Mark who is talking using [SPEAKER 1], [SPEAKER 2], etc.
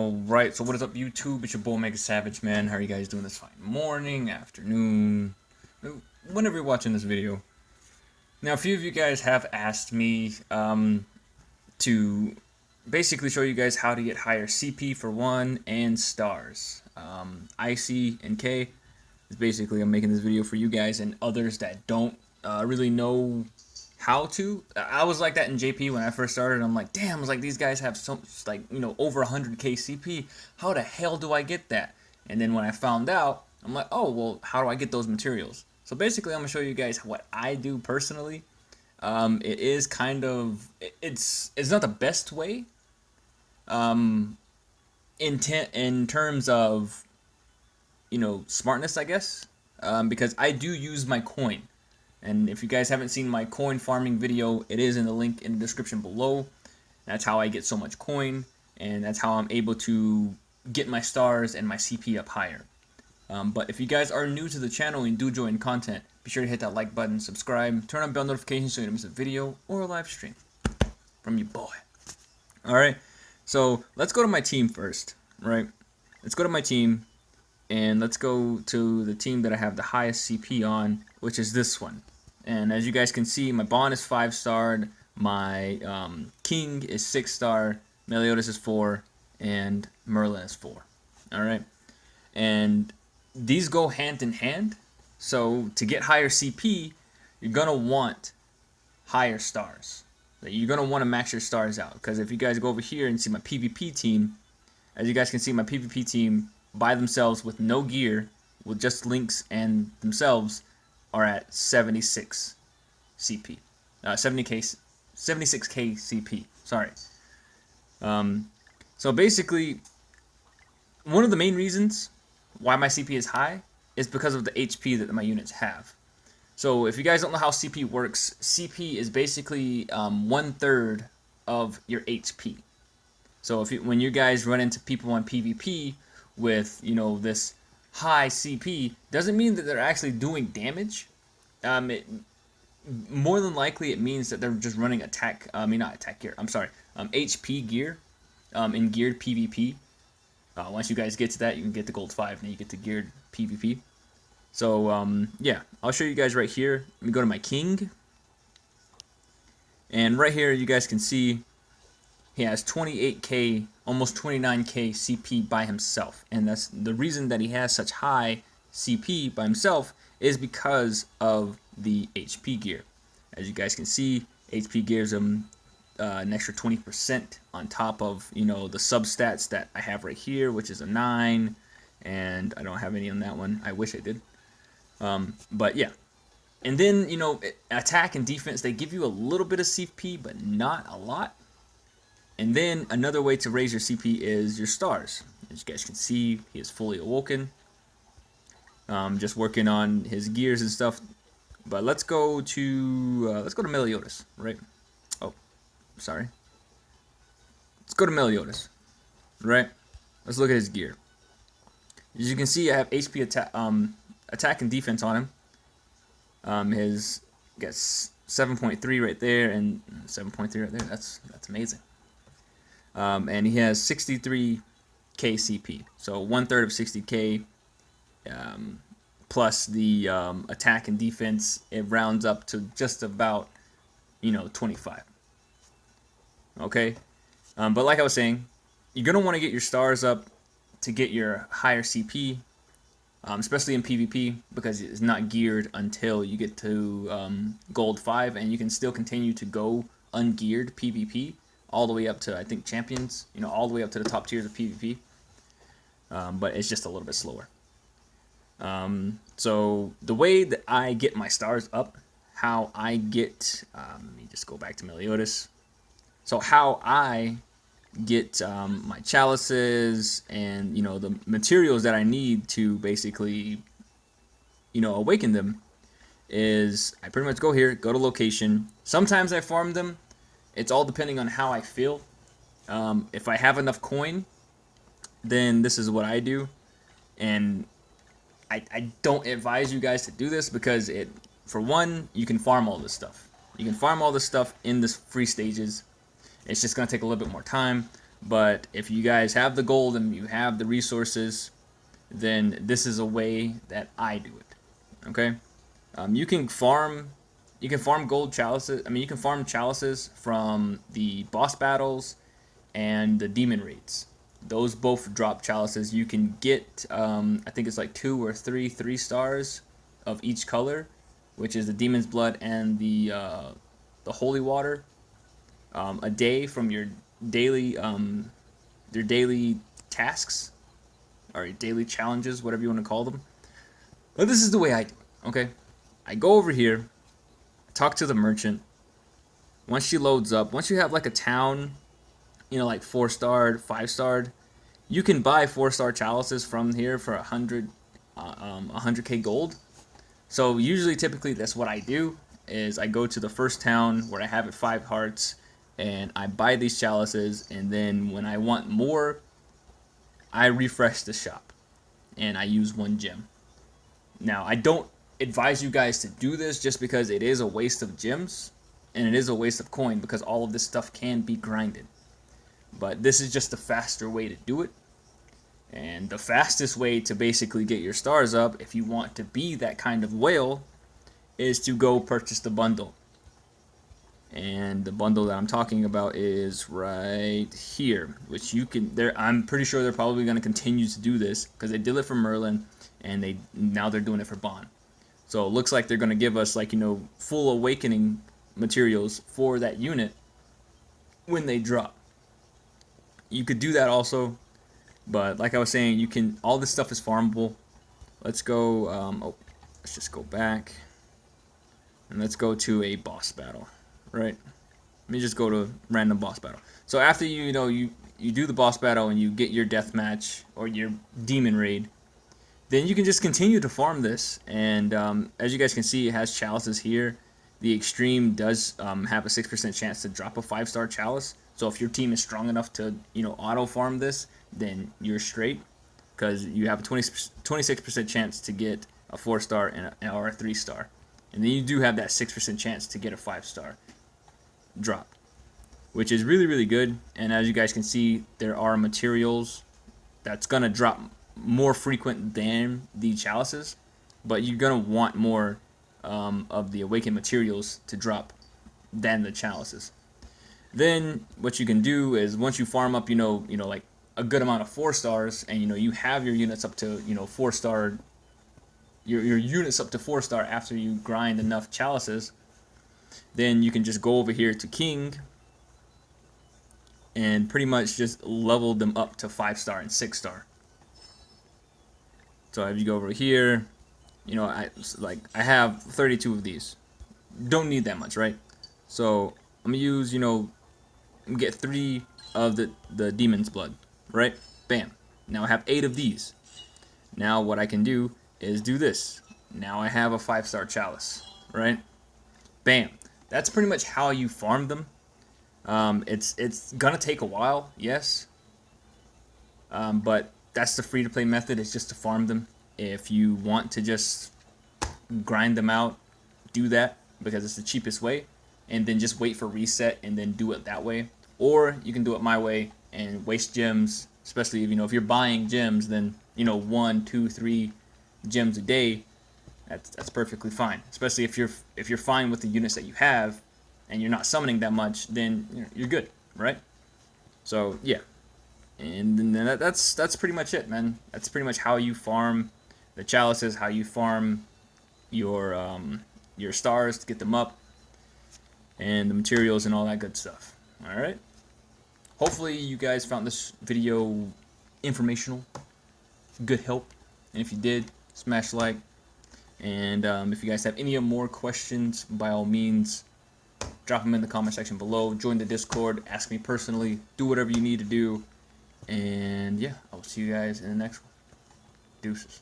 [SPEAKER 1] Alright, so what is up YouTube? It's your boy Mega Savage, man. How are you guys doing this fine morning, afternoon, whenever you're watching this video? Now, a few of you guys have asked me to basically show you guys how to get higher CP for one and stars. IC and K is basically, I'm making this video for you guys and others that don't really know how to. I was like that in JP when I first started. I'm like, damn, I was like, these guys have so, like, over 100k CP. How the hell do I get that? And then when I found out, I'm like, oh, well, how do I get those materials? So basically, I'm gonna show you guys what I do personally. It is kind of, it's not the best way. In terms of, smartness, I guess. Because I do use my coin. And if you guys haven't seen my coin farming video, it is in the link in the description below. That's how I get so much coin, and that's how I'm able to get my stars and my CP up higher. But if you guys are new to the channel and do enjoy content, be sure to hit that like button, subscribe, turn on bell notifications so you don't miss a video or a live stream from your boy. Alright, so let's go to my team first, right? Let's go to my team, and let's go to the team that I have the highest CP on, which is this one. And as you guys can see, my Bond is 5-starred, my King is 6-star, Meliodas is 4, and Merlin is 4. Alright? And these go hand in hand. So to get higher CP, you're going to want higher stars. You're going to want to max your stars out. Because if you guys go over here and see my PvP team, as you guys can see, my PvP team by themselves with no gear, with just links and themselves, are at 76 CP. 76k CP. Sorry. So basically, one of the main reasons why my CP is high is because of the HP that my units have. So if you guys don't know how CP works, CP is basically 1/3 of your HP. So when you guys run into people on PvP with this high CP, doesn't mean that they're actually doing damage. More than likely it means that they're just running attack. Not attack gear. I'm sorry. HP gear. In geared PvP. Once you guys get to that, you can get to gold 5, and then you get to geared PvP. So yeah, I'll show you guys right here. Let me go to my King, and right here you guys can see he has 28k, almost 29k CP by himself, and that's the reason that he has such high CP by himself is because of the HP gear. As you guys can see, HP gives him an extra 20% on top of the substats that I have right here, which is a 9, and I don't have any on that one. I wish I did. But yeah, and then attack and defense, they give you a little bit of CP, but not a lot. And then another way to raise your CP is your stars. As you guys can see, he is fully awoken. Just working on his gears and stuff. But let's go to Meliodas, right? Oh, sorry. Let's go to Meliodas, right? Let's look at his gear. As you can see, I have HP attack and defense on him. His gets 7.3 right there and 7.3 right there. That's amazing. And he has 63k CP, so 1/3 of 60k, plus the attack and defense, it rounds up to just about 25. Okay, but like I was saying, you're gonna want to get your stars up to get your higher CP, especially in PvP, because it's not geared until you get to gold 5, and you can still continue to go ungeared PvP all the way up to, I think, champions, all the way up to the top tiers of PvP. But it's just a little bit slower. So the way that I get my stars up, how I get, let me just go back to Meliodas. So how I get my chalices and, the materials that I need to basically, awaken them, is I pretty much go here, go to location. Sometimes I farm them. It's all depending on how I feel. If I have enough coin, then this is what I do. And I don't advise you guys to do this because for one, you can farm all this stuff. You can farm all this stuff in this free stages. It's just going to take a little bit more time. But if you guys have the gold and you have the resources, then this is a way that I do it. Okay, you can farm gold chalices. I mean, you can farm chalices from the boss battles and the demon raids. Those both drop chalices. You can get, I think it's like 2 or 3 stars of each color, which is the demon's blood and the holy water, a day from your daily tasks or your daily challenges, whatever you want to call them. But this is the way I do it. Okay, I go over here, talk to the merchant. Once she loads up, once you have like a town, you know, like 4-starred, 5-starred, you can buy 4-star chalices from here for 100k gold. So usually, typically, that's what I do. Is I go to the first town where I have it 5 hearts, and I buy these chalices, and then when I want more, I refresh the shop, and I use 1 gem. Now, I don't advise you guys to do this just because it is a waste of gems, and it is a waste of coin because all of this stuff can be grinded. But this is just the faster way to do it. And the fastest way to basically get your stars up, if you want to be that kind of whale, is to go purchase the bundle. And the bundle that I'm talking about is right here, which you can. I'm pretty sure they're probably going to continue to do this because they did it for Merlin, and now they're doing it for Bond. So it looks like they're going to give us, like, you know, full awakening materials for that unit when they drop. You could do that also, but like I was saying, you can. All this stuff is farmable. Let's go. Let's just go back, and let's go to a boss battle. Right. Let me just go to random boss battle. So after you do the boss battle and you get your death match or your demon raid, then you can just continue to farm this. And as you guys can see, it has chalices here. The extreme does have a 6% chance to drop a 5-star chalice. So if your team is strong enough to, you know, auto farm this, then you're straight, because you have a 26% chance to get a 4-star or a 3-star, and then you do have that 6% chance to get a 5-star drop, which is really, really good. And as you guys can see, there are materials that's gonna drop more frequent than the chalices, but you're gonna want more of the awakened materials to drop than the chalices. Then what you can do is, once you farm up, you know, like a good amount of 4-stars, and you have your units up to 4-star, your units up to 4-star after you grind enough chalices, then you can just go over here to King and pretty much just level them up to 5-star and 6-star. So if you go over here, I have 32 of these. Don't need that much, right? So I'm gonna use, get 3 of the demon's blood, right? Bam. Now I have 8 of these. Now what I can do is do this. Now I have a 5-star chalice, right? Bam. That's pretty much how you farm them. It's gonna take a while, yes. But that's the free-to-play method, is just to farm them. If you want to just grind them out, do that, because it's the cheapest way, and then just wait for reset and then do it that way. Or you can do it my way and waste gems, especially if you're buying gems, then 1, 2, 3 gems a day. That's perfectly fine. Especially if you're fine with the units that you have and you're not summoning that much, then you're good, right? So yeah, and then that's pretty much it, man. That's pretty much how you farm the chalices, how you farm your stars to get them up, and the materials and all that good stuff. All right. Hopefully you guys found this video informational, good help, and if you did, smash like. And if you guys have any more questions, by all means, drop them in the comment section below. Join the Discord, ask me personally, do whatever you need to do. And yeah, I will see you guys in the next one. Deuces.